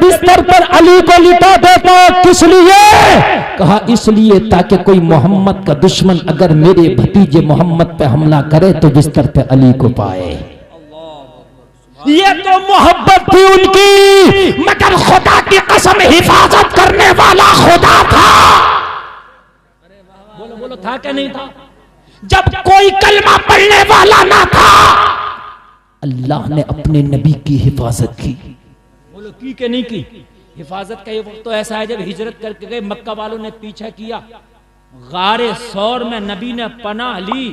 बिस्तर पर अली को लिटा देता। किस लिए? कहा इसलिए ताकि कोई मोहम्मद का दुश्मन अगर मेरे भतीजे मोहम्मद पे हमला करे तो बिस्तर पे अली को पाए। ये तो मोहब्बत थी उनकी, मगर खुदा की कसम हिफाजत करने वाला खुदा था। बोलो बोलो, था क्या नहीं था? जब कोई कलमा पढ़ने वाला ना था, अल्लाह ने अपने नबी की हिफाजत की। बोलो की के नहीं की? हिफाजत का ये वक्त तो ऐसा है जब हिजरत करके गए, मक्का वालों ने पीछा किया, गारे सौर में नबी ने पनाह ली,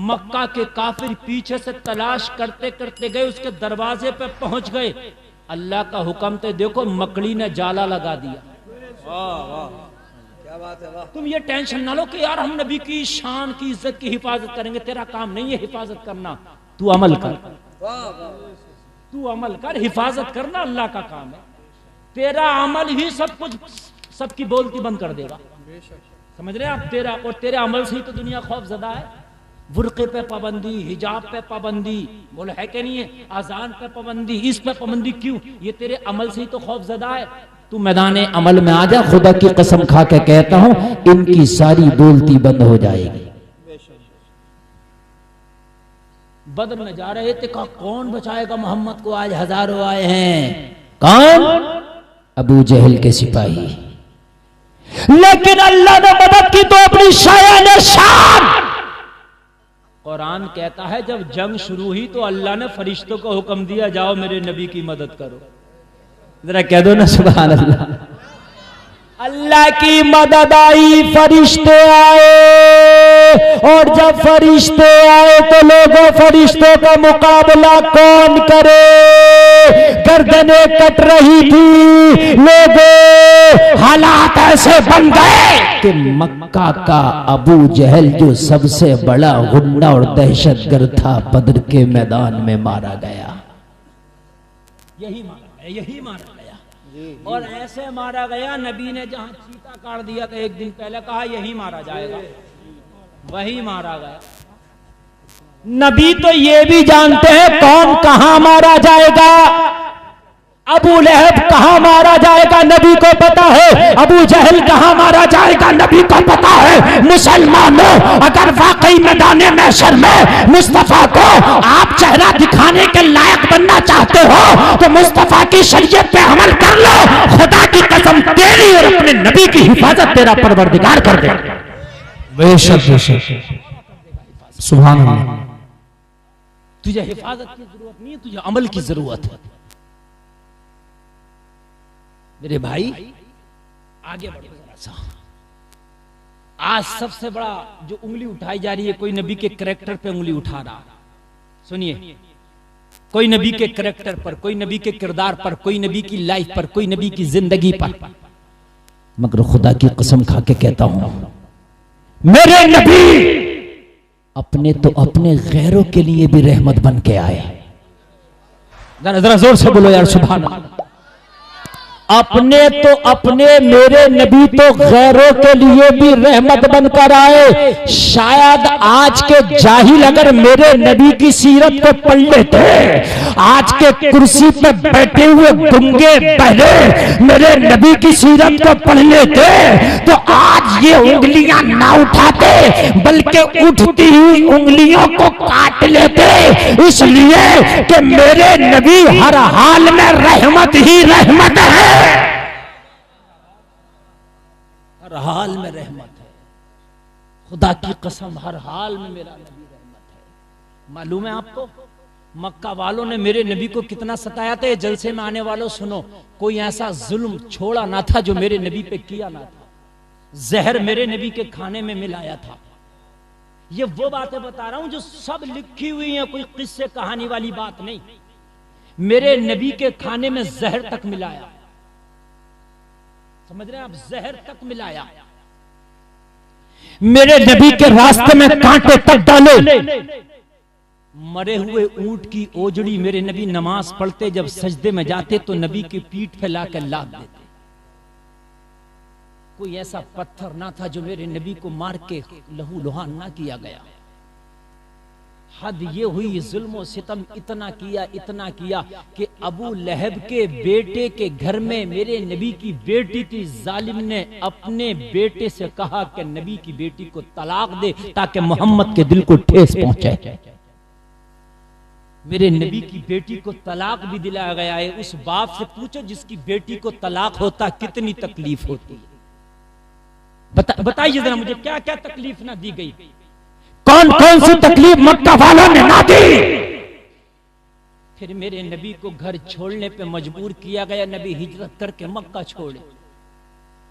मक्का के काफिर पीछे से तलाश करते करते गए, उसके दरवाजे पे पहुंच गए। अल्लाह का हुक्म तो देखो, मकड़ी ने जाला लगा दिया। वाह वाह, क्या बात है, वाह। तुम ये टेंशन ना लो कि यार हम नबी की शान की इज्जत की हिफाजत करेंगे, तेरा काम नहीं है हिफाजत करना, तू अमल कर। तू अमल कर, हिफाजत करना अल्लाह का काम है। तेरा अमल ही सब कुछ, सबकी बोलती बंद कर देगा। समझ रहे हैं आप? तेरा और तेरे अमल से ही तो दुनिया खौफजदा है। बुर्के पे पाबंदी, हिजाब पे पाबंदी, बोलो है कि नहीं है? अजान पे पाबंदी, इस पे पाबंदी, क्यों? ये तेरे अमल से ही तो खौफजदा है। तू मैदान अमल में आ जा, खुदा की कसम खा के कहता हूं इनकी सारी बोलती बंद हो जाएगी। बदर में जा रहे थे, कहा कौन बचाएगा मोहम्मद को, आज हजारों आए हैं। कौन? अबू जहल के सिपाही। लेकिन अल्लाह ने मदद की तो अपनी शान शान। कुरान कहता है जब जंग शुरू हुई तो अल्लाह ने फरिश्तों को हुक्म दिया, जाओ मेरे नबी की मदद करो। जरा कह दो ना सुभान अल्लाह। अल्लाह की मदद आई, फरिश्ते आए, और जब फरिश्ते आए तो लोगों फरिश्तों का मुकाबला कौन करे? गर्दनें कट रही थी, लोगों हालात ऐसे बन गए कि मक्का का अबू जहल जो सबसे बड़ा गुंडा और दहशतगर्द था, बदर के मैदान में मारा गया। यही मारा गया और ऐसे मारा गया, नबी ने जहां चीता काट दिया था एक दिन पहले, कहा यही मारा जाएगा, वही मारा गया। नबी तो ये भी जानते हैं कौन कहां मारा जाएगा। अबू लहब कहां मारा जाएगा नबी को पता है, अबू जहल कहां मारा जाएगा नबी को पता है। मुसलमानों, अगर वाकई मैदान महशर में मुस्तफा को आप चेहरा दिखाने के लायक बनना चाहते हो तो मुस्तफा की शरीयत पे अमल कर लो। खुदा की कसम तेरी और अपने नबी की हिफाजत तेरा परवरदिगार कर दे। बेशक बेशक, सुभान अल्लाह। तुझे हिफाजत की जरूरत नहीं है, तुझे अमल की जरूरत है। मेरे भाई आगे बढ़ो जरा सा। आज सबसे बड़ा जो उंगली उठाई जा रही है, कोई नबी के कैरेक्टर पे उंगली उठा रहा। सुनिए, कोई नबी के कैरेक्टर पर, कोई नबी के किरदार पर, कोई नबी की लाइफ पर, कोई नबी की जिंदगी पर, मगर खुदा की कसम खा के कहता हूं मेरे नबी अपने तो अपने गैरों के लिए भी रहमत बन के आए। जरा जोर से बोलो यार सुभान अल्लाह। अपने तो अपने मेरे नबी तो गैरों के लिए भी रहमत बनकर आए। शायद आज के जाहिल अगर मेरे नबी की सीरत को पढ़ लेते, आज के कुर्सी पे बैठे हुए गुंगे बहरे मेरे नबी की सीरत को पढ़ लेते तो आज ये उंगलियां ना उठाते, बल्कि उठती हुई उंगलियों को काट लेते, इसलिए कि मेरे नबी हर हाल में रहमत ही रहमत है। हर हाल में रहमत है। खुदा की कसम हर हाल में मेरा नबी रहमत है। मालूम है आपको मक्का वालों ने मेरे नबी को कितना सताया था। जलसे में आने वालों सुनो, कोई ऐसा जुल्म छोड़ा ना था जो मेरे नबी पे किया ना था। जहर मेरे नबी के खाने में मिलाया था। ये वो बातें बता रहा हूं जो सब लिखी हुई हैं, कोई किस्से कहानी वाली बात नहीं। मेरे नबी के खाने में जहर तक मिलाया, समझ रहे हैं आप? जहर तक मिलाया। मेरे नबी के रास्ते में कांटे तक डाले। मरे हुए ऊंट की ओजड़ी मेरे नबी नमाज पढ़ते जब सजदे में जाते तो नबी की पीठ पे लाकर लाद देते। कोई ऐसा पत्थर ना था जो मेरे नबी को मार के लहू लुहान ना किया गया। हद ये हुई, जुल्म सितम इतना किया कि अबू लहब के बेटे के घर में मेरे नबी की बेटी थी। जालिम ने अपने बेटे से कहा कि नबी की बेटी को तलाक दे ताकि मोहम्मद के दिल को ठेस पहुंचे। मेरे नबी की बेटी को तलाक भी दिलाया गया है। उस बाप से पूछो जिसकी बेटी को तलाक होता कितनी तकलीफ होती। बताइए जरा मुझे, क्या क्या तकलीफ ना दी गई, कौन कौन सी तकलीफ मक्का वालों ने ना दी। फिर मेरे नबी को घर छोड़ने पे मजबूर किया गया, नबी हिजरत करके मक्का छोड़े।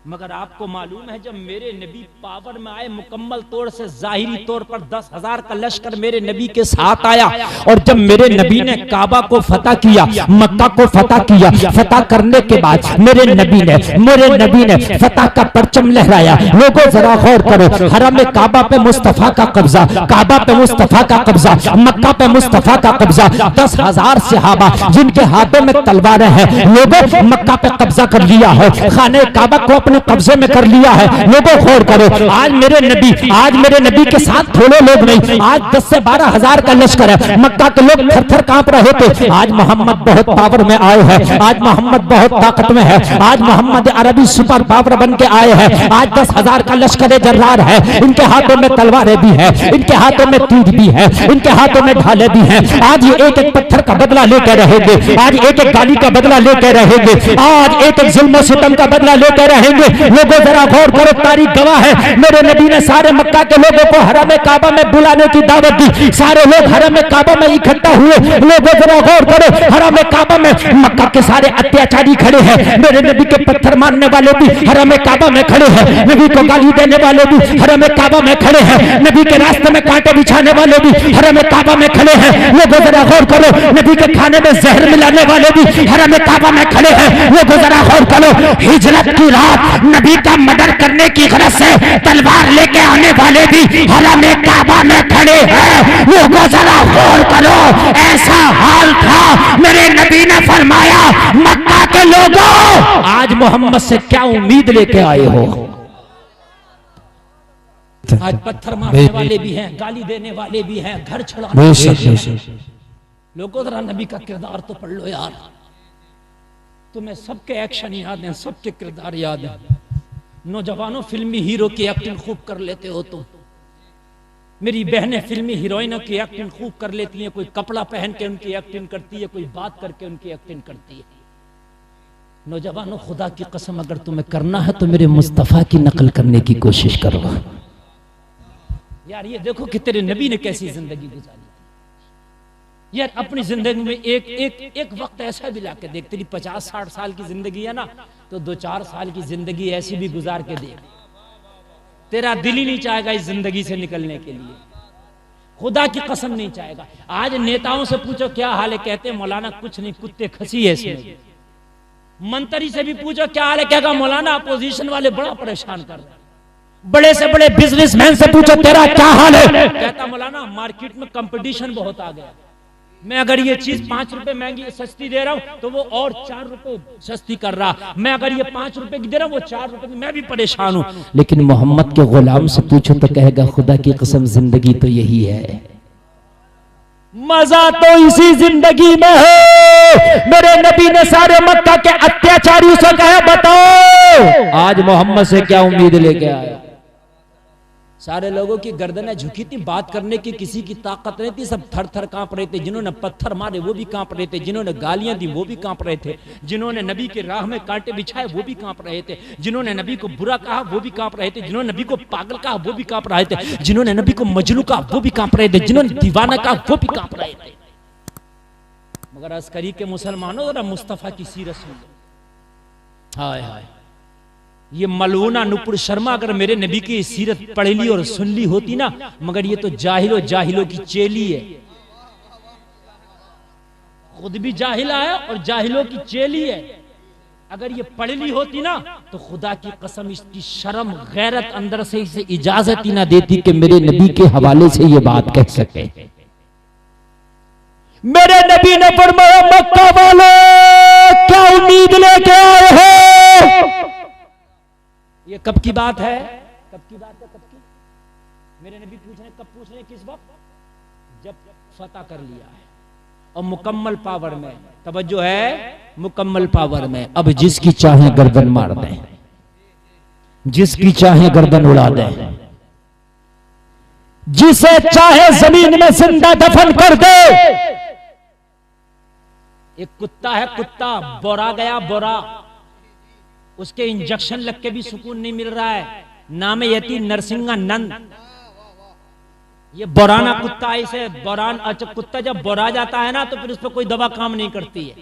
मगर आपको मालूम है जब मेरे नबी पावर में आए मुकम्मल तौर से, जाहिरी तौर पर 10,000 का लश्कर मेरे नबी के साथ आया, और जब मेरे नबी ने काबा को फतह किया, मक्का को फतह किया, फतह करने के बाद मेरे नबी ने फतह का परचम लहराया। लोगों जरा गौर करो, हरम काबा पे मुस्तफा का कब्जा, काबा पे मुस्तफा का कब्जा, मक्का पे मुस्तफा का कब्जा। 10,000 सहाबा जिनके हाथों में तलवारें हैं, लोगों मक्का पे कब्जा कर लिया है, खाने काबा को अपने कब्जे में कर लिया है। लोगों गौर करो, आज मेरे नबी के साथ थोड़े लोग नहीं, आज 10 से 12,000 का लश्कर है। मक्का के लोग थर थर कांप रहे थे। आज मोहम्मद बहुत पावर में आए हैं, आज मोहम्मद बहुत ताकत में है, आज मोहम्मद अरबी सुपर पावर बन के आए हैं। आज 10,000 का लश्कर जर्रार है, इनके हाथों में तलवारें भी है, इनके हाथों में तीर भी है, इनके हाथों में ढाले भी हैं। आज ये एक एक पत्थर का बदला लेकर रहेंगे, आज एक एक गाली का बदला लेकर रहेंगे, आज एक एक जुल्म सितम का बदला लेकर रहेंगे। लोगों जरा गौर करो, तारीख गवाह है, मेरे नबी ने सारे मक्का के लोगों को हरम काबा में बुलाने की दावत दी। सारे लोग हरम काबा में इकट्ठा हुए। लोगों जरा गौर करो, हरम काबा में मक्का के सारे अत्याचारी खड़े हैं, मेरे नबी के पत्थर मारने वाले भी हरम काबा में खड़े हैं, नबी को गाली देने वाले भी हरम काबा में खड़े हैं, नबी के रास्ते में कांटे बिछाने वाले भी हरम काबा में खड़े हैं। लोगों जरा गौर करो, नबी के खाने में जहर मिलाने वाले भी हरम काबा में खड़े हैं। लोगों जरा गौर करो, हिजरत की रात नबी का मर्डर करने की गरज से तलवार लेके आने वाले भी हरम काबा में खड़े हैं। लोगों जरा गौर करो, ऐसा हाल था, मेरे नबी ने फरमाया मक्का के लोगों आज मोहम्मद से क्या उम्मीद लेके आए हो। आज पत्थर मारने वाले भी हैं, गाली देने वाले भी हैं, घर छुड़ाने वाले भी हैं। लोगों जरा नबी का किरदार तो पढ़ लो यार, तुम्हें सबके एक्शन याद हैं, सबके किरदार याद हैं। नौजवानों फिल्मी हीरो की एक्टिंग खूब कर लेते हो तुम, मेरी बहनें फिल्मी हीरोइनों की एक्टिंग खूब कर लेती हैं। कोई कपड़ा पहन के उनकी एक्टिंग करती है, कोई बात करके उनकी एक्टिंग करती है। नौजवानों खुदा की कसम अगर तुम्हें करना है तो मेरे मुस्तफा की नकल करने की कोशिश करो यार। ये देखो कि तेरे नबी ने कैसी जिंदगी गुजारी यार। अपनी जिंदगी में एक वक्त ऐसा भी लाके देख, तेरी 50-60 साल की जिंदगी है ना, तो 2-4 साल की जिंदगी ऐसी भी गुजार के देख, तेरा दिल ही नहीं चाहेगा इस जिंदगी से निकलने के लिए, खुदा की कसम नहीं चाहेगा। आज नेताओं से पूछो क्या हाल है, कहते मौलाना कुछ नहीं, कुत्ते खसी है इसमें। मंत्री से भी पूछो क्या हाल है, कहेगा मौलाना अपोजिशन वाले बड़ा परेशान कर रहे हैं। बड़े से बड़े बिजनेसमैन से पूछो तेरा क्या हाल है, कहता मौलाना मार्केट में कंपटीशन बहुत आ गया, मैं अगर ये चीज 5 रुपए महंगी सस्ती दे रहा हूं तो वो और 4 रुपए सस्ती कर रहा, मैं अगर ये 5 रुपए की दे रहा हूं वो 4 रुपए की, मैं भी परेशान हूं। लेकिन मोहम्मद के गुलाम से पूछो तो कहेगा खुदा की कसम जिंदगी तो यही है, मजा तो इसी जिंदगी में है। मेरे नबी ने सारे मक्का के अत्याचारियों से कहा बताओ आज मोहम्मद से क्या उम्मीद लेके आए। सारे लोगों की गर्दनें झुकी थी, बात करने की किसी की ताकत नहीं थी, सब थर थर कांप रहे थे। जिन्होंने पत्थर मारे वो भी कांप रहे थे, जिन्होंने गालियां दी वो भी कांप रहे थे, जिन्होंने नबी के राह में कांटे बिछाए वो भी कांप रहे थे, जिन्होंने नबी को बुरा कहा वो भी कांप रहे थे, जिन्होंने नबी को पागल कहा वो भी कांप रहे थे, जिन्होंने नबी को मजनू कहा वो भी कांप रहे थे, जिन्होंने दीवाना कहा वो भी कांप रहे थे। मगर अस्करी के मुसलमानों जरा मुस्तफा की सीरत सुन लो। हाय हाय, ये मलूना नुपुर शर्मा अगर मेरे नबी की सीरत पढ़ ली और सुन ली होती ना, मगर ये तो जाहिलों की चेली है, खुद भी जाहिल है और जाहिलों की चेली है। अगर ये पढ़ ली होती ना तो खुदा की कसम इसकी शर्म गैरत अंदर से इसे इजाजत ही ना देती कि मेरे नबी के हवाले से ये बात कह सके। मेरे नबी ने फरमाया मक्का वालों क्या उम्मीद लेके आए हो। ये कब की बात है, कब की बात है, कब की? मेरे नबी पूछ रहे, कब पूछ रहे, किस वक्त? जब फतह कर लिया है और मुकम्मल पावर में, तवज्जो है, मुकम्मल पावर में। अब जिसकी चाहे गर्दन मार दें, जिसकी चाहे गर्दन उड़ा दें, जिसे चाहे जमीन में जिंदा दफन कर दे। एक कुत्ता है, कुत्ता बोरा गया, बोरा, उसके इंजेक्शन लग के भी सुकून नहीं मिल रहा है। नाम यती नरसिंगा नंद, ये बोराना कुत्ता। इसे बोरान, अच्छा कुत्ता जब बोरा जाता है ना तो फिर उस पर कोई दवा काम नहीं करती है,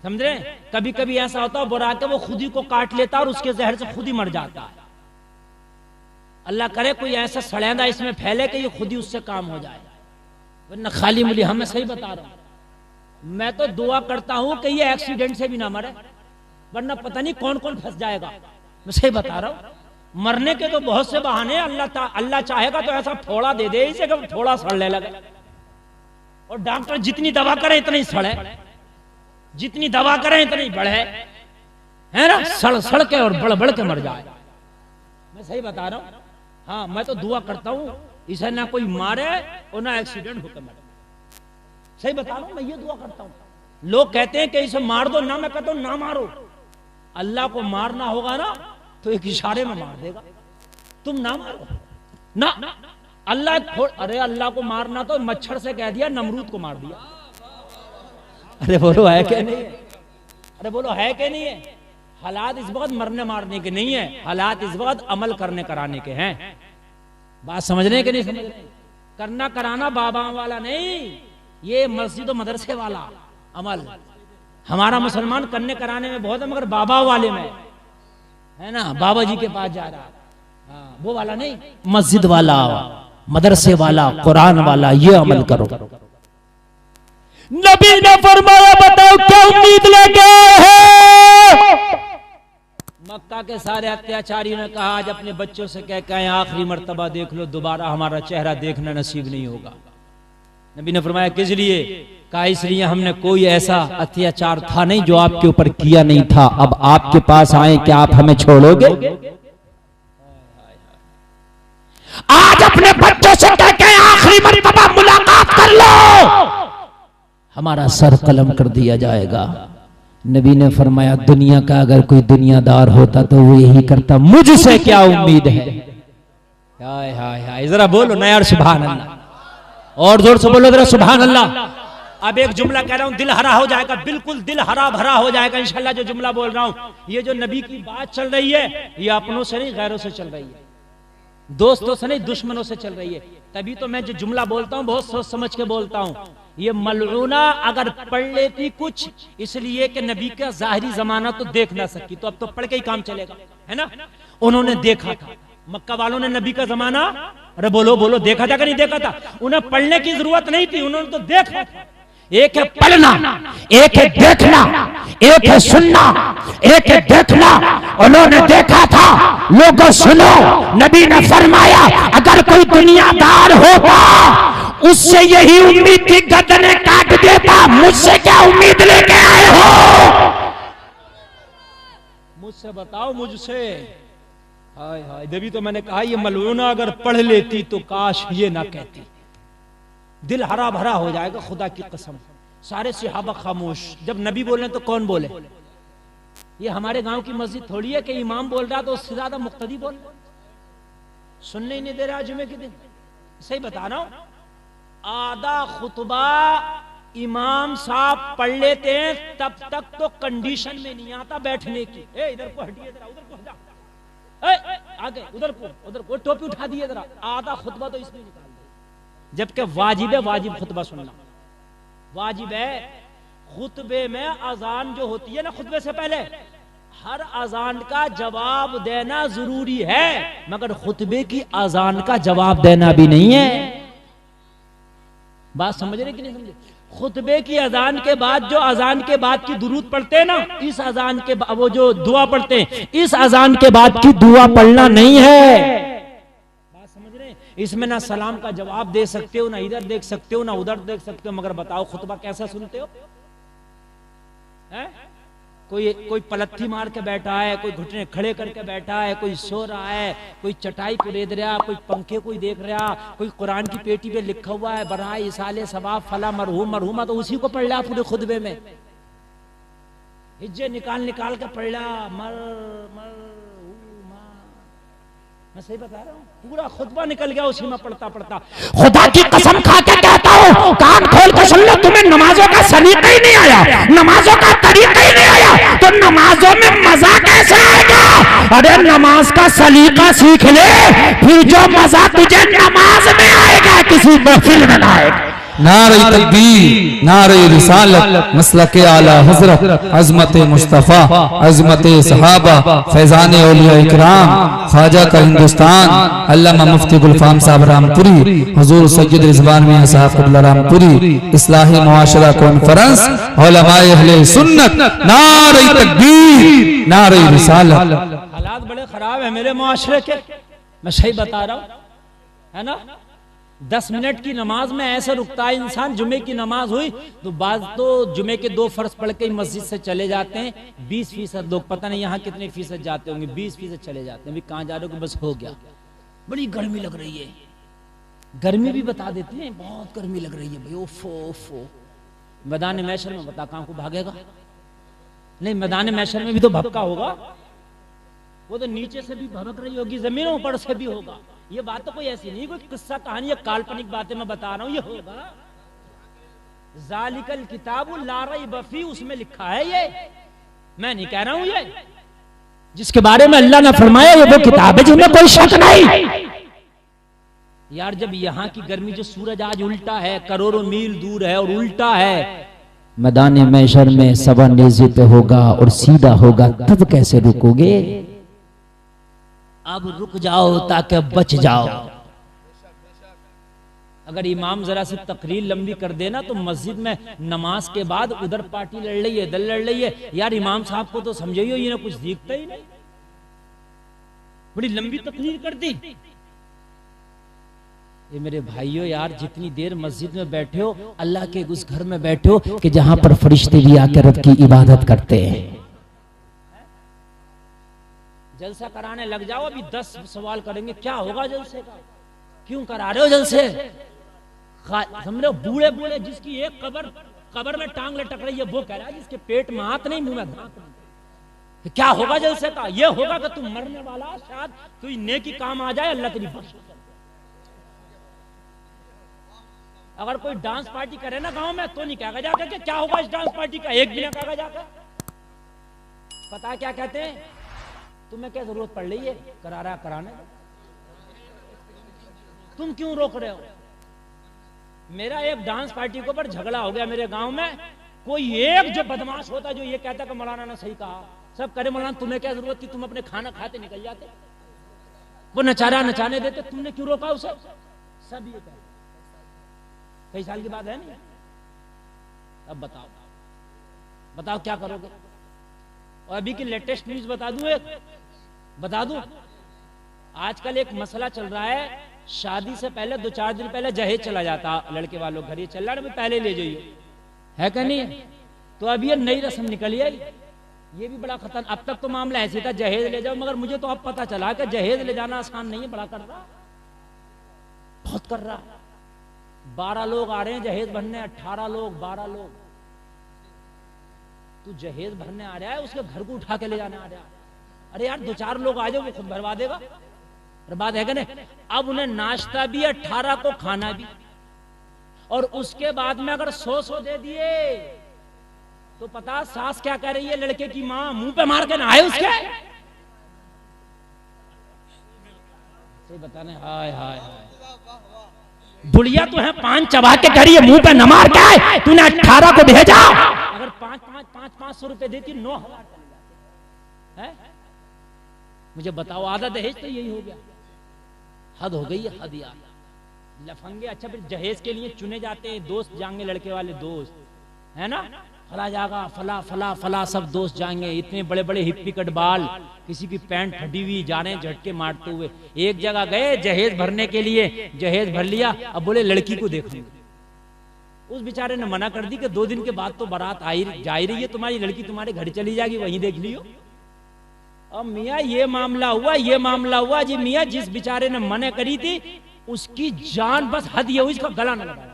समझ रहे? कभी कभी ऐसा होता है बोरा के वो खुद ही को काट लेता और उसके जहर से खुद ही मर जाता है। अल्लाह करे कोई ऐसा सड़ेंदा इसमें फैले कि ये खुद ही उससे काम हो जाए, वरना खाली मुली। हम मैं सही बता रहा हूं, मैं तो दुआ करता हूं कि ये एक्सीडेंट से भी ना मरे, वरना पता नहीं कौन कौन फंस जाएगा। मैं सही बता रहा हूं, मरने के तो बहुत से बहाने। अल्लाह चाहेगा तो ऐसा फोड़ा दे दे इसे कि थोड़ा सड़ने लगे, और डॉक्टर जितनी दवा करे इतनी सड़े, जितनी दवा करे इतनी बढ़े, है ना? सड़ सड़ के और बढ़ बढ़ के मर जाए। मैं सही बता रहा हूं। हाँ, मैं तो दुआ करता हूं इसे ना कोई मारे और ना एक्सीडेंट होकर मरे। सही बता रहा हूं, मैं ये दुआ करता हूं। लोग कहते हैं कि इसे मार दो ना, मैं कहता हूं ना मारो। अल्लाह को मारना होगा ना तो एक इशारे में मार देगा, तुम ना मारो ना। अल्लाह, अरे अल्लाह को मारना तो मच्छर से कह दिया, नमरूद को मार दिया। अरे बोलो है क्या नहीं है? अरे बोलो है क्या नहीं है? हालात इस वक्त मरने मारने के नहीं है, हालात इस वक्त अमल करने कराने के हैं। बात समझ रहे कि नहीं समझ रहे? करना कराना बाबा वाला नहीं, ये मस्जिद और मदरसे वाला अमल। हमारा मुसलमान करने कराने में बहुत है, मगर बाबा वाले में है ना, बाबा जी के पास जा रहा, हाँ, वो वाला नहीं, मस्जिद वाला, मदरसे वाला, कुरान वाला, ये अमल करो। नबी ने फरमाया बताओ क्या उम्मीद लेके है? मक्का के सारे अत्याचारियों ने कहा आज अपने बच्चों से कह के आखिरी मर्तबा देख लो, दोबारा हमारा चेहरा देखना नसीब नहीं होगा। नबी ने फरमाया किस लिए? कहा इसलिए हमने कोई ऐसा अत्याचार था नहीं जो आपके ऊपर किया नहीं था, अब आपके पास आए क्या आप हमें छोड़ोगे? आज अपने बच्चों से कह के आखिरी मर्तबा मुलाकात कर लो, हमारा सर कलम कर दिया जाएगा। नबी ने फरमाया दुनिया का अगर कोई दुनियादार होता तो वो यही करता, मुझसे क्या उम्मीद है? हाय हाय हाय, जरा बोलो ना यार सुभान अल्लाह, और जोर से बोलो जरा सुभान अल्लाह। अब एक जुमला कह रहा हूं, दिल हरा हो जाएगा, बिल्कुल दिल हरा भरा हो जाएगा इंशाल्लाह। जो जुमला बोल रहा हूं, ये जो नबी की बात चल रही है, ये अपनों से नहीं गैरों से चल रही है, दोस्तों से नहीं दुश्मनों से चल रही है। तभी तो मैं जो जुमला बोलता हूं बहुत सोच समझ के बोलता हूं। ये मलऊना अगर पढ़ लेती कुछ इसलिए कि नबी का जाहिरी जमाना तो देख ना सकी, तो अब तो पढ़ के ही काम चलेगा, है ना? उन्होंने देखा था, मक्का वालों ने नबी का जमाना, अरे बोलो बोलो, देखा था कि नहीं देखा था? उन्हें पढ़ने की जरूरत नहीं थी, उन्होंने तो देखा था। एक है पढ़ना, एक है देखना, एक है सुनना, एक है देखना। उन्होंने देखा था। लोगों सुनो, नबी ने फरमाया अगर कोई दुनियादार होता उससे यही उम्मीद थी गर्दने काट देता, मुझसे क्या उम्मीद लेके आए हो? मुझसे बताओ, मुझसे। हाय हाय, तभी तो मैंने कहा ये मलऊना अगर पढ़ लेती तो काश ये ना कहती। दिल हरा भरा हो जाएगा, खुदा की कसम। सारे सहाबा खामोश। जब नबी बोले तो कौन बोले? ये हमारे गांव की मस्जिद थोड़ी है कि इमाम बोल रहा तो उससे ज्यादा मुक्तदी बोल, सुनने ही नहीं दे रहा जुमे के दिन। सही बता रहा हूं, आधा खुतबा इमाम साहब पढ़ लेते हैं तब तक तो कंडीशन में नहीं आता बैठने की। ए इधर को हटिए जरा, उधर को हटा, आगे उधर को टोपी उठा दिए जरा, आधा खुतबा तो इसमें निकाल दे। जबकि वाजिब है, वाजिब खुतबा सुनना वाजिब है। खुतबे में अजान जो होती है ना, खुतबे से पहले हर अजान का जवाब देना जरूरी है, मगर खुतबे की अजान का जवाब देना भी नहीं है। बात समझ रहे कि नहीं समझे? खुतबे की अजान के बाद जो अजान के बाद की दुरूद पढ़ते हैं ना, इस अजान के वो जो दुआ पढ़ते हैं, इस अजान के बाद की दुआ पढ़ना नहीं है। बात समझ रहे हैं? इसमें ना सलाम का जवाब दे सकते हो, ना इधर देख सकते हो, ना उधर देख सकते हो, मगर बताओ खुतबा कैसा सुनते हो? है? कोई पलत्थी मार के बैठा है, कोई घुटने खड़े करके बैठा है, कोई सो रहा है, कोई चटाई को रेद रहा, कोई पंखे को देख रहा, कोई कुरान की पेटी पे लिखा हुआ है बराए इसाले सवाब फला मरहूम मरहूमा, तो उसी को पढ़ रहा पूरे खुतबे में, हिज्जे निकाल निकाल के पढ़ रहा मर मर। मैं सही बता रहा हूँ, पूरा खुतबा निकल गया उसी में पढ़ता पढ़ता। खुदा की कसम खा के कहता हूँ, कान खोल के सुन लो, तुम्हें नमाजों का सलीका ही नहीं आया, नमाजों का तरीका ही नहीं आया, तो नमाजों में मजा कैसे आएगा? अरे नमाज का सलीका सीख ले, फिर जो मजा तुझे नमाज में आएगा किसी महफिल में ना आएगा। नारे तकबीर, नारे रिसालत, मसलके आला हजरत, अजमत मुस्तफ़ा, अजमत सहाबा, फैजान औलिया इकराम, ख्वाजा का हिंदुस्तान, अल्लामा मुफ्ती गुलफाम साहब रामपुरी, हुजूर सैयद रिजवान मियां साहब क़िबला रामपुरी, इस्लाही मुआशरा कॉन्फ्रेंस, उलमाए अहले सुन्नत, नारे तकबीर, नारे रिसालत। हालात बड़े खराब है मेरे मुआशरे के, मैं सही बता रहा हूँ, है ना। 10 मिनट की नमाज में ऐसे रुकता है इंसान। जुमे की नमाज हुई तो बाज तो जुमे के 2 फर्ज पढ़ के मस्जिद से चले जाते हैं। 20% लोग, पता नहीं यहाँ कितने फीसद जाते होंगे, 20% चले जाते हैं। अभी कहाँ जा रहे हो? बस हो गया, बड़ी गर्मी लग रही है। गर्मी भी बता देते हैं, बहुत गर्मी लग रही है भाई, ओफो ओफो। मैदान मैशर में बता कहाँ को भागेगा? नहीं, मैदान मैशर में भी तो भपका होगा, वो तो नीचे से भी भड़क रही होगी, जमीनों ऊपर से भी होगा। ये बात तो कोई ऐसी नहीं, कोई किस्सा कहानी या काल्पनिक बातें मैं बता रहा हूं, ये होगा। जालिकल किताबुल ला रैब फीह, उसमें लिखा है, ये मैं नहीं कह रहा हूं। ये जिसके बारे में अल्लाह ने फरमाया ये वो किताब है जिसमें कोई शक नहीं। यार जब यहाँ की गर्मी, जो सूरज आज उल्टा है, करोड़ों मील दूर है और उल्टा है, मैदान महशर में सवा नेज़े पे होगा और सीधा होगा, तब कैसे रुकोगे? अब रुक जाओ ताकि बच जाओ। अगर इमाम जरा से तकरीर लंबी कर देना तो मस्जिद में नमाज के बाद उधर पार्टी लड़ रही है, दल लड़ रही है, यार इमाम साहब को तो समझाइयो, ये ना कुछ दिखता ही नहीं, बड़ी लंबी तकरीर कर दी। ये मेरे भाइयों, यार जितनी देर मस्जिद में बैठे हो, अल्लाह के उस घर में बैठे हो कि जहां पर फरिश्ते भी आकर रब की इबादत करते हैं। जलसा कराने लग जाओ, अभी 10 सवाल करेंगे, क्या होगा जलसे का, क्यों करा रहे हो जलसे? समझो बूढ़े बूढ़े जिसकी एक कब्र में टांग लटक रही है, वो कह रहा है जिसके पेट में हाथ नहीं, मुंह में धात नहीं, क्या होगा जलसे का? ये होगा कि तुम मरने वाला, शायद कोई नेकी काम आ जाए, अल्लाह तेरी बख्श। अगर कोई डांस पार्टी करे ना गांव में, तो नहीं कहेगा जाकर के क्या होगा इस डांस पार्टी का, एक भी ना कहेगा जाकर। पता है क्या कहते हैं? तुम्हें क्या जरूरत पड़ रही है कराने? तुम क्यों रोक रहे हो? मेरा एक डांस पार्टी के ऊपर झगड़ा हो गया मेरे गांव में। कोई एक जो बदमाश होता जो ये कहता कि मौलाना ने सही कहा, सब करे मौलाना तुम्हें क्या जरूरत थी, तुम अपने खाना खाते निकल जाते, वो नचारा नचाने देते, तुमने क्यों रोका उसे? सब ये कहते। कई साल की बात है नहीं। अब बताओ क्या करोगे? और अभी की लेटेस्ट न्यूज बता दूं, आजकल एक मसला चल रहा है, शादी से पहले 2-4 दिन पहले जहेज चला जाता लड़के वालों घर, ये चल रहा है, पहले ले जाइए, है क्या नहीं? तो अब ये नई रस्म निकली है, ये भी बड़ा खतरनाक। अब तक तो मामला ऐसे था जहेज ले जाओ, मगर मुझे तो अब पता चला कि जहेज ले जाना आसान नहीं है, बड़ा कर रहा, बहुत कर रहा। 12 लोग आ रहे हैं जहेज भरने, 18 लोग, 12 लोग। तू जहेज भरने आ रहा है, उसके घर को उठा के ले जाने आ रहा है। अरे यार 2-4 लोग आ जाओ, वो खुद भरवा देगा, बर्बाद है क्या नहीं? अब उन्हें नाश्ता भी, 18 को खाना भी, और उसके बाद में अगर 100 दे दिए तो पता सास क्या कह रही है, लड़के की माँ मुंह पे मार के नहाए उसके। सही बताने, हाय हाय हाय, बुढ़िया तो है 5 चबा के करिए, मुंह पे न मार के तूने 18 को भेजा। अगर 500 रुपए देती 9,000 चले जाते हैं। मुझे बताओ, आधा दहेज तो यही हो गया, हद हो गई है, हद यार, लफंगे। अच्छा फिर जहेज के लिए चुने जाते हैं दोस्त, जाएंगे लड़के वाले दोस्त, है ना, फला जाएगा, फला फला फला, सब दोस्त जाएंगे, इतने बड़े बड़े हिप्पी कट बाल, किसी की पैंट फटी हुई, जा रहे हैं झटके मारते हुए। एक जगह गए जहेज भरने के लिए, जहेज भर लिया, अब बोले लड़की को देखो, उस बेचारे ने मना कर दी कि 2 दिन के बाद तो बारात जा ही रही है, तुम्हारी लड़की तुम्हारे घर चली जाएगी, वहीं देख लियो। अब मियाँ ये मामला हुआ जी, मियाँ जिस बेचारे ने मना करी थी उसकी जान बस हद ये हुई, इसका गला न लगाया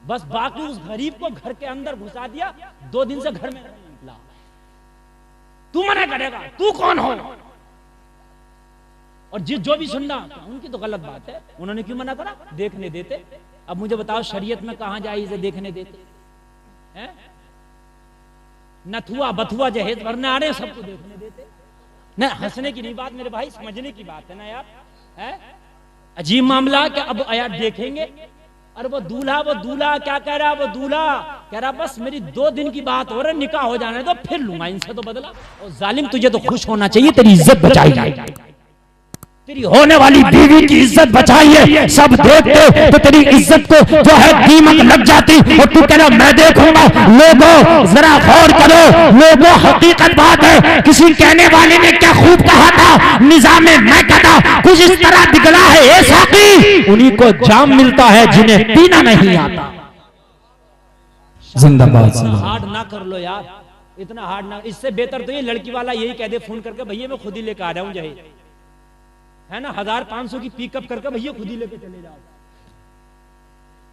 बस, बाकी उस गरीब को घर के अंदर घुसा दिया, 2 दिन से घर में निकला। तू मना करेगा, तू कौन हो? और जो भी सुनना उनकी तो गलत बात है, उन्होंने क्यों मना करा? देखने देते। अब मुझे बताओ शरीयत में कहां जायज़ है देखने देते हैं? नथुआ बथुआ जहेज भरने आ रहे हैं, सबको देखने देते न? हंसने की नहीं बात मेरे भाई, समझने की बात है ना यार, है अजीब मामला। कि अब यार देखेंगे, और वो दूल्हा क्या कह रहा? वो दूल्हा कह रहा बस मेरी 2 दिन की बात हो रहा है, निकाह हो जाने दो, फिर लूंगा इनसे तो बदला। और जालिम तुझे तो खुश होना चाहिए, तेरी इज्जत बचाई जाए, तेरी होने वाली बीवी की इज्जत बचाइए। सब देखते तो तेरी इज्जत को जो है कीमत लग जाती, और तू कह रहा मैं देखूंगा। लोगों जरा गौर करो, लोगों हकीकत बात है, किसी कहने वाले ने क्या खूब कहा था, निजामे मैं कहता कुछ इस तरह दिखला है ए साकी, उन्हीं को जाम मिलता है जिन्हें पीना नहीं आता। जिंदाबाद। हार्ड ना कर लो यार, इतना हार्ड ना, इससे बेहतर तो ये लड़की वाला यही कह दे फोन करके, भैया मैं खुद ही लेकर आ रहा हूँ जहेज, है ना, 1500 की पिकअप करके भैया खुद ही लेके चले जाओ।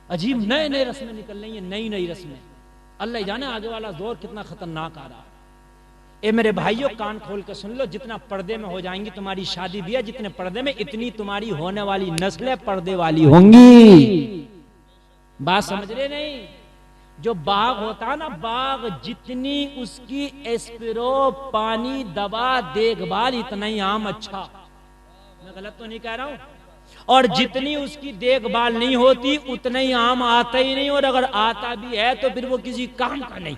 अजीब नए नए रस्में निकल रही हैं, नई रस्में। अल्लाह जाने आगे वाला दौर कितना खतरनाक आ रहा है। ए मेरे भाइयों कान खोल के सुन लो, जितना पर्दे में हो जाएंगी तुम्हारी शादी भी है, जितने पर्दे में इतनी तुम्हारी होने वाली नस्लें पर्दे वाली होंगी। बात समझ रहे नहीं? जो बाग होता है ना, बाग जितनी उसकी एस्पिरो पानी दवा देखभाल इतना ही आम अच्छा, मैं गलत तो नहीं कह रहा हूं? और जितनी उसकी देखभाल नहीं होती उतना ही आम आता ही नहीं, और अगर आता भी है तो फिर वो किसी काम का नहीं।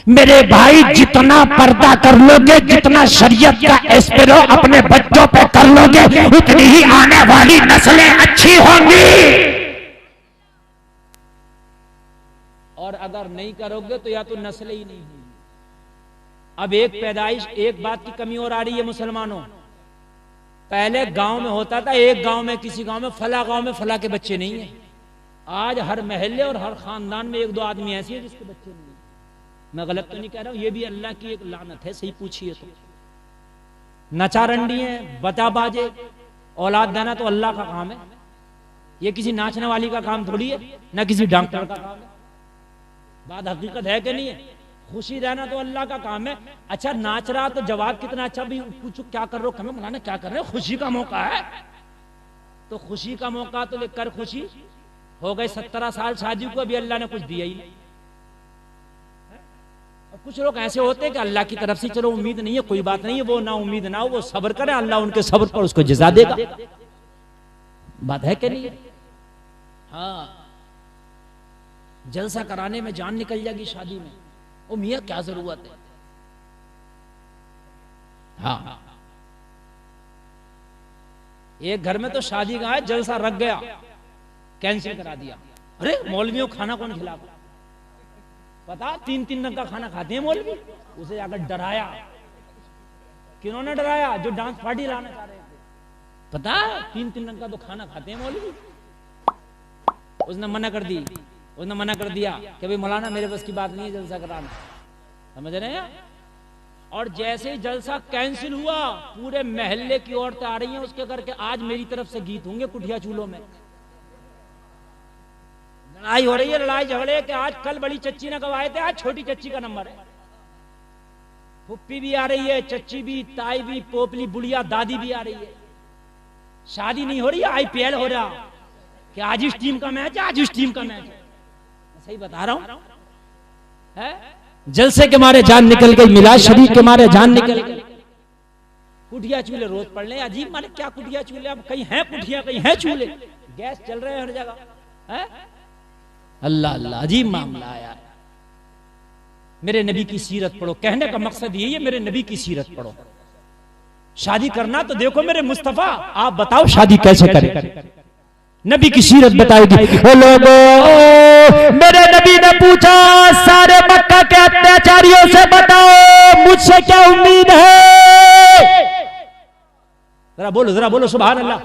मेरे भाई जितना पर्दा कर लोगे, जितना शरीयत का एस्पिरो अपने बच्चों पे कर लोगे, उतनी ही आने वाली नस्लें अच्छी होंगी। और अगर नहीं करोगे तो या तो नस्लें ही नहीं होंगी। अब एक बात की कमी और आ रही है मुसलमानों। पहले गांव में होता था, एक गांव में किसी गांव में फला के बच्चे नहीं है। आज हर महल्ले और हर खानदान में 1-2 आदमी ऐसे हैं जिसके बच्चे नहीं है। मैं गलत तो नहीं कह रहा हूं, ये भी अल्लाह की एक लानत है, सही पूछिए तो। नचारंडी है, बता बाजे, औलाद देना तो अल्लाह का काम है, ये किसी नाचने वाली का काम थोड़ी है, ना किसी डॉक्टर का काम है। बात हकीकत है कि नहीं है? खुशी रहना तो अल्लाह का काम है। अच्छा नाच रहा तो जवाब कितना अच्छा, भी पूछो क्या कर रहे हो, हमें मौलाना क्या कर रहे हो, खुशी का मौका है तो खुशी का मौका तो लेकर खुशी हो गए। 17 साल शादी को अभी अल्लाह ने कुछ दिया ही नहीं। और कुछ लोग ऐसे होते हैं कि अल्लाह की तरफ से चलो उम्मीद नहीं है, कोई बात नहीं है, वो ना उम्मीद ना हो, वो सब्र करे, अल्लाह उनके सब्र पर उसको जज़ा देगा। बात है कि नहीं है? हाँ, जलसा कराने में जान निकल जाएगी शादी में, ओ मियाँ क्या जरूरत है? हाँ, एक घर में तो शादी का है, जलसा रख गया, कैंसिल करा दिया। अरे मौलवियों खाना कौन खिलाता? पता 3-3 रंग का खाना खाते हैं मौलवी। उसे जाकर डराया, किन्होंने डराया? जो डांस पार्टी लाना चाह रहे थे। पता 3-3 रंग का तो खाना खाते हैं मौलवी। उसने मना कर दी, उसने मना कर दिया कि भाई मौलाना मेरे बस की बात नहीं है जलसा कराना, समझ रहे हैं? और जैसे ही जलसा कैंसिल हुआ, पूरे महल्ले की औरतें आ रही हैं उसके करके, आज मेरी तरफ से गीत होंगे कुटिया चूल्हों में। लड़ाई हो रही है, लड़ाई झगड़े कि आज कल बड़ी चच्ची ने गवाए थे, आज छोटी चच्ची का नंबर है। फुप्पी भी आ रही है, चच्ची भी, ताई भी, पोपली, बुढ़िया, दादी भी आ रही है। शादी नहीं हो रही है, IPL हो रहा कि आज इस टीम का मैच है, आज इस टीम का मैच है। सही बता रहा हूं, है? जलसे के मारे जान निकल गई, मिलाद शरीफ के मारे जान निकल गई। कुटिया चूल्हे रोज पड़ ले, अजीब माने क्या कुटिया चूल्हे? अब कहीं है कुटिया, कहीं है चूल्हे, गैस चल रहे हैं हर जगह, है? अल्लाह अल्लाह, अजीब मामला आया। मेरे नबी की सीरत पढ़ो, कहने का मकसद यही है, मेरे नबी की सीरत पढ़ो। शादी करना तो देखो मेरे मुस्तफा, आप बताओ शादी कैसे करें? नबी की सीरत बताएगी। ओ लोगों, मेरे नबी ने पूछा सारे मक्का के अत्याचारियों से बताओ मुझसे क्या उम्मीद है? जरा बोलो सुभान अल्लाह।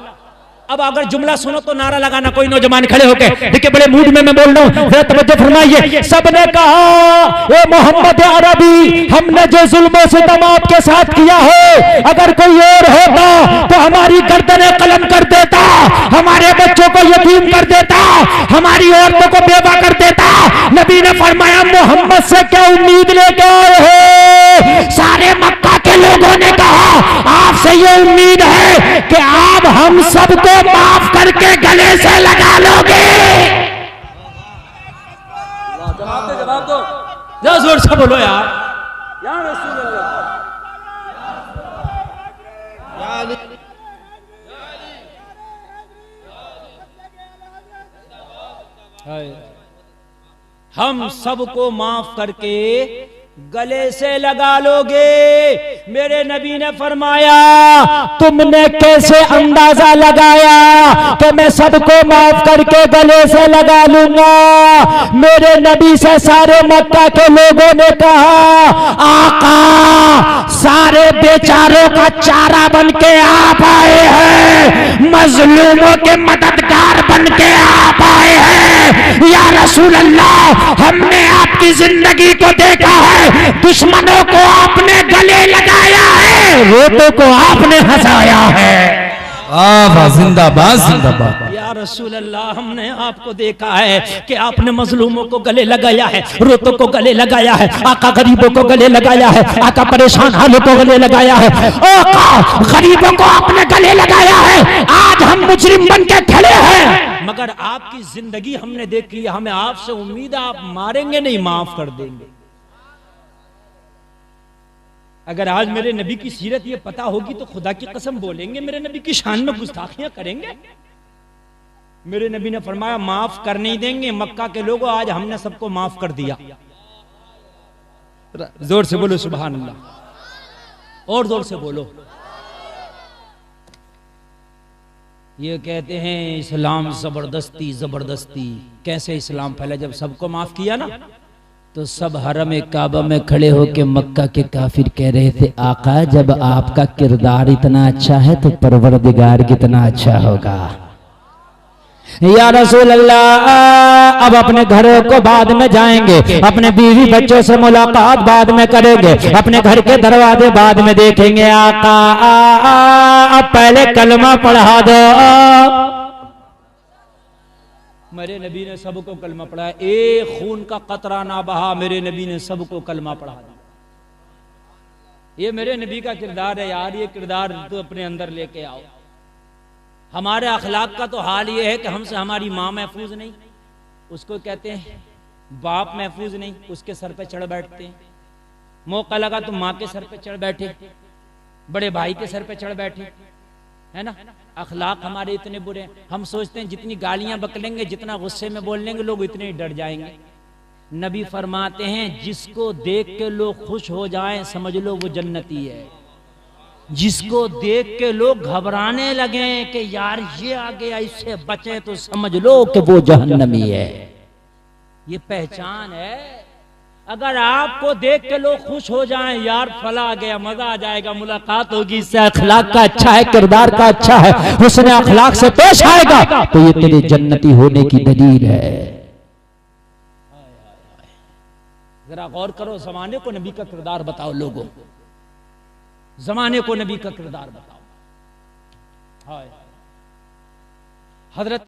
अब अगर जुमला सुनो तो नारा लगाना कोई नौजवान खड़े होके। देखिए बड़े मूड में मैं बोल रहा हूं, जरा तवज्जो फरमाइए। सबने कहा ए मोहम्मद अरबी, हमने जो जुल्म सितम आपके साथ किया है, अगर कोई और होता तो हमारी गर्दनें कलम कर देता, हमारे बच्चों को यतीम कर देता, हमारी औरतों को बेवा कर देता। नबी ने फरमाया मोहम्मद से क्या उम्मीद लेके आए हो? सारे मक्का के लोगों ने कहा आपसे ये उम्मीद है कि आप हम सबको माफ करके गले से लगा लोगे। जवाब दो जरा जोर से बोलो यार। या रसूल अल्लाह। हम सबको माफ करके गले से लगा लोगे। मेरे नबी ने फरमाया तुमने कैसे अंदाजा लगाया कि मैं सबको माफ करके गले से लगा लूंगा? मेरे नबी से सारे मक्का के लोगों ने कहा आका, सारे बेचारों का चारा बन के आप आए हैं, मजलूमों के मददगार बन के आप आए हैं। या रसूल अल्लाह, हमने आपकी जिंदगी को देखा है, दुश्मनों को आपने गले लगाया है, रोतों को आपने हंसाया है। जिंदाबाद जिंदाबाद। या रसूल अल्लाह, हमने आपको देखा है कि आपने मजलूमों को गले लगाया है, रोतों को गले लगाया है, आका गरीबों को गले लगाया है, आका परेशान हालों को गले लगाया है, आका गरीबों को आपने गले लगाया है। आज हम मुजरिम बन के खड़े हैं, मगर आपकी जिंदगी हमने देखी है, हमें आपसे उम्मीद है आप मारेंगे नहीं, माफ कर देंगे। अगर आज मेरे नबी की सीरत ये पता होगी तो खुदा की कसम बोलेंगे मेरे नबी की शान में गुस्ताखियां करेंगे। मेरे नबी ने फरमाया माफ कर नहीं देंगे। मक्का के लोगों, आज हमने सबको माफ कर दिया। जोर से बोलो सुभान अल्लाह, और जोर से बोलो। ये कहते हैं इस्लाम जबरदस्ती जबरदस्ती। कैसे इस्लाम फैला? जब सबको माफ किया ना तो सब हरम काबा में खड़े होके मक्का के काफिर कह रहे थे आका, जब आपका किरदार इतना अच्छा है तो परवरदिगार कितना अच्छा होगा। या रसूल अल्लाह, अब अपने घरों को बाद में जाएंगे, अपने बीवी बच्चों से मुलाकात बाद में करेंगे, अपने घर के दरवाजे बाद में देखेंगे। आका अब पहले कलमा पढ़ा दो। मेरे नबी ने सबको कलमा पढ़ाया, एक खून का कतरा ना बहा, मेरे नबी ने सबको कलमा पढ़ा दिया। ये मेरे नबी का किरदार है यार, ये किरदार तो अपने अंदर लेके आओ। हमारे अखलाक का तो हाल ये है कि हमसे हमारी माँ महफूज नहीं, उसको कहते हैं बाप महफूज नहीं, उसके सर पे चढ़ बैठते हैं। मौका लगा तो माँ के सर पे चढ़ बैठे, बड़े भाई के सर पे चढ़ बैठे, है ना। अखलाक हमारे इतने बुरे हैं, हम सोचते हैं जितनी गालियां बकलेंगे, जितना गुस्से में बोल लेंगे, लोग इतने ही डर जाएंगे। नबी फरमाते हैं जिसको देख के लोग खुश हो जाएं समझ लो वो जन्नती है। जिसको देख के लोग घबराने लगे कि यार ये आ गया इससे बचे तो समझ लो कि वो जहन्नमी है। ये पहचान है। अगर आपको देख के लोग खुश हो जाएं यार फला आ गया, मजा आ जाएगा, मुलाकात होगी, इससे अखलाक का अच्छा है, किरदार का अच्छा है, हुस्न अखलाक से पेश आएगा, तो ये तेरे जन्नती होने की दलील है। जरा गौर करो, जमाने को नबी का किरदार बताओ लोगों, जमाने को नबी का किरदार बताओ। हजरत